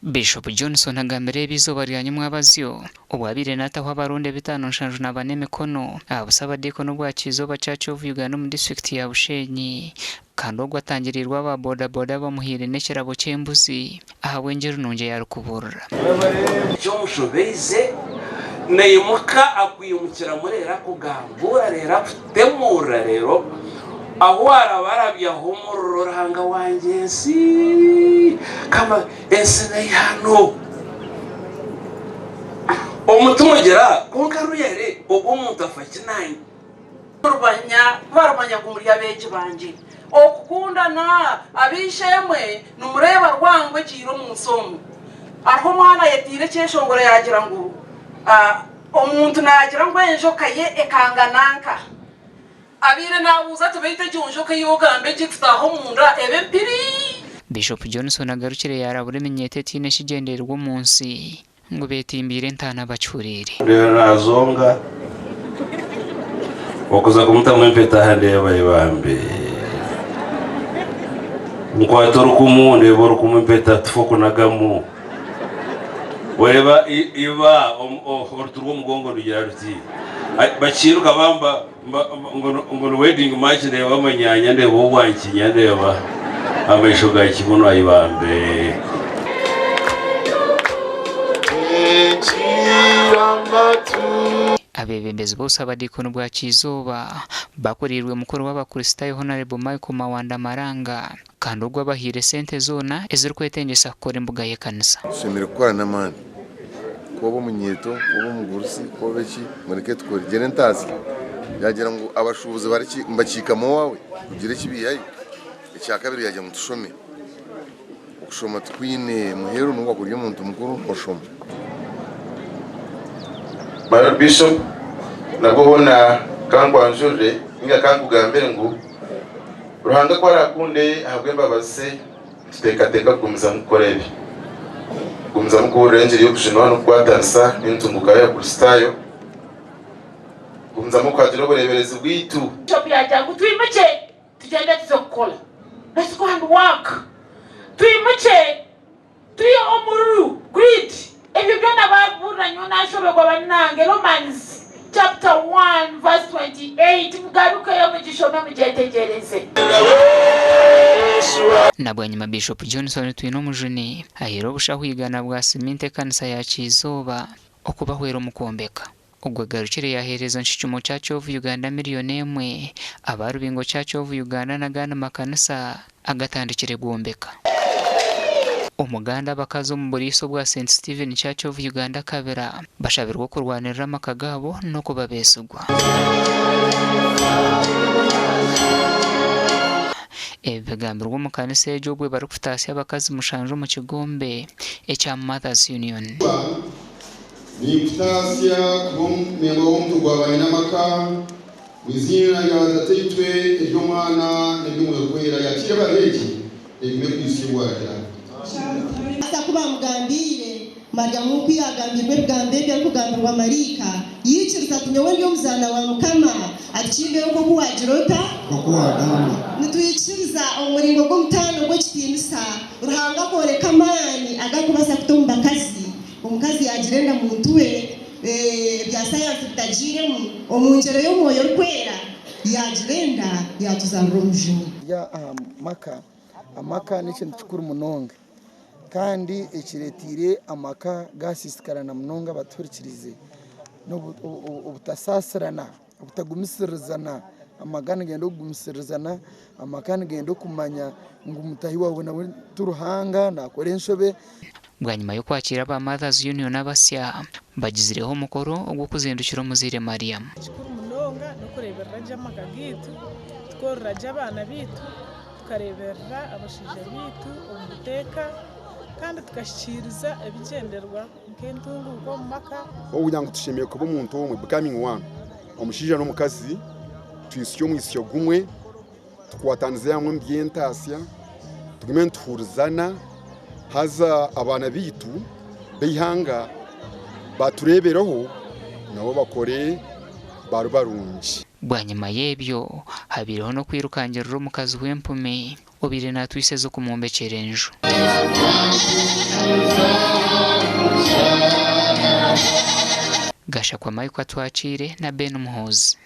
Bishop Johnson agambire ebizoba lyanyuma abazyo obwabire nataho abaronde bitano nshanju nabane mikono abusaba dikono bwa kizoba Church of Uganda mu district ya Bushenyi kandi ogwo atangirirwa aba boda boda bamuhire n'ekirabo cy'embuzi ahawe ngero nonje yarukuburura cyo mushobeze neyimuka akwiyumukira murera kugambura rera kutemura rero aho arabarabya homororo hanga wanje si kama esene hano omutumugera konkaruyere ubwo umuntu afakinanye barabanya kumurya beje banje okukundana abishemwe numureba rwangwe kiro mu nsomo aho mwana yetire cyeshongora yagira ngo omuntu nagira ngo enjoka ye ekangananka abire nabuza tubite cyonjoka yogambe giftaho munda ebempiri. Bishop Johnson agarukire yarabure menyete tine shigenderwa umunsi ngo betimbire ntana bacurire razonga wakoza kumutamwe mpeta hande y'abayibambe mukwatora kumunde bor kumumpeta tufokunagamu weba iba orturwo mugongo rugira ruti bakiruka bamba ngo wedding match ne bamanyanya nde bo wankinya ndeba ameshoga kibuno ayibambe abebembezi bose abadikono bwa kizoba bakorirwe mukuru w'abakristayo Honorable Michael Mawanda Maranga kandi ubwo abahire sente zona eziri kwetengesa kukora imbuga y'ekanisa shemere kwana mani kuba munyeto kuba mugurusi kuba beki mureke tukora gene ntazi yagira ngo abashubuze bariki mbakika mo wawe ugire kibiyayi icyakabiri yajya mu tushome ushoma twine muhero n'uwa kuri umuntu mukuru oshoma Mayor Bishop nabona kangwanjure inga kangugambere ngo ruhanga kwarakunde ahabwe mbabase tutekateka kumza mukorebe kumza mukorengeri yo kushino no kwatansa n'intunguka ya kristayo kumza mukwatira ubureberezi bwitu Bishop yajya gutwimuke tugende tuzokora let's go and work twimuke tuyo omuru grid ebyo nababuranye nashobegwa banange Romans chapter 1 verse 28 mugaruka yo mugishome mugetegereze nabwanyuma Bishop Johnson twino mujuni ahero bushahwigana bwa siminte kanisa ya kizoba okubahwera mukombeka ubwo garukire yahereza nshicumo Church of Uganda miliyoni emwe abarubingo Church of Uganda nagana makanisa agatandikire guombeka umuganda bakazo mu buriso bwa St Stephen Church of Uganda kabera bashabirwa kurwanirira amakagabo no kubabesugwa ebegambirwa mu kanisa y'Jobwe bari kufutasi abakazi mushanjo mu kigombe echa Mothers Union ni kufutasiya kumemba w'omuntu gwabanye n'amaka wizina ya tatitwe ejo mwana n'eby'umwekwera yakire bareki ebime kwisibwa ya asa kuba mugambire marya nk'uko yagambirwe bwambe byo kugambirwa marika yiciriza kunyowe ryo muzana wa mukama akimbe uko kuwajirota okuwagamba nituyiciriza umuringo gwo mutano gwo kitinisa ruhanga koreka mani agakubasa kutomba kazi omukazi yagirenda muntu we bya science bitajiremu omunjero yo moyo kwera yagirenda yatuzarura umujuni ya amaka ni kintu kikuru munonga kandi ekiretire amaka gasisikarana munonga baturikirize no ubutasasirana ubutagumiserezana amagana gendo gumiserezana amakana gendo kumanya ngo umutahi wawe nawe turuhanga nakore nshobe bwanyuma yo kwakira aba Mothers Union abasya bagizireho mukoro ubwo kuzindukira muzire Mariam kikuru munonga no kureberera jamaga gitu tworra jabana bitu tukareberera abashije bitu umuteka kandi tukashikiriza ebigenderwa nkentungu ko maka ubugira ngo tushimiye kuba umuntu umwe becoming one omushija n'omukazi twisyo mwisyo gumwe tukwatanze yamwe mbyentasiya tugimente tuhurizana haza abana bitu bihanga baturebereho nabo bakore barubarungi bwanyuma yebyo habiriho no kwirukangirira umukazi w'empume obire natwise zo kumwombekera enjo Gashakwa Mike Atwakire na Ben Muhozi.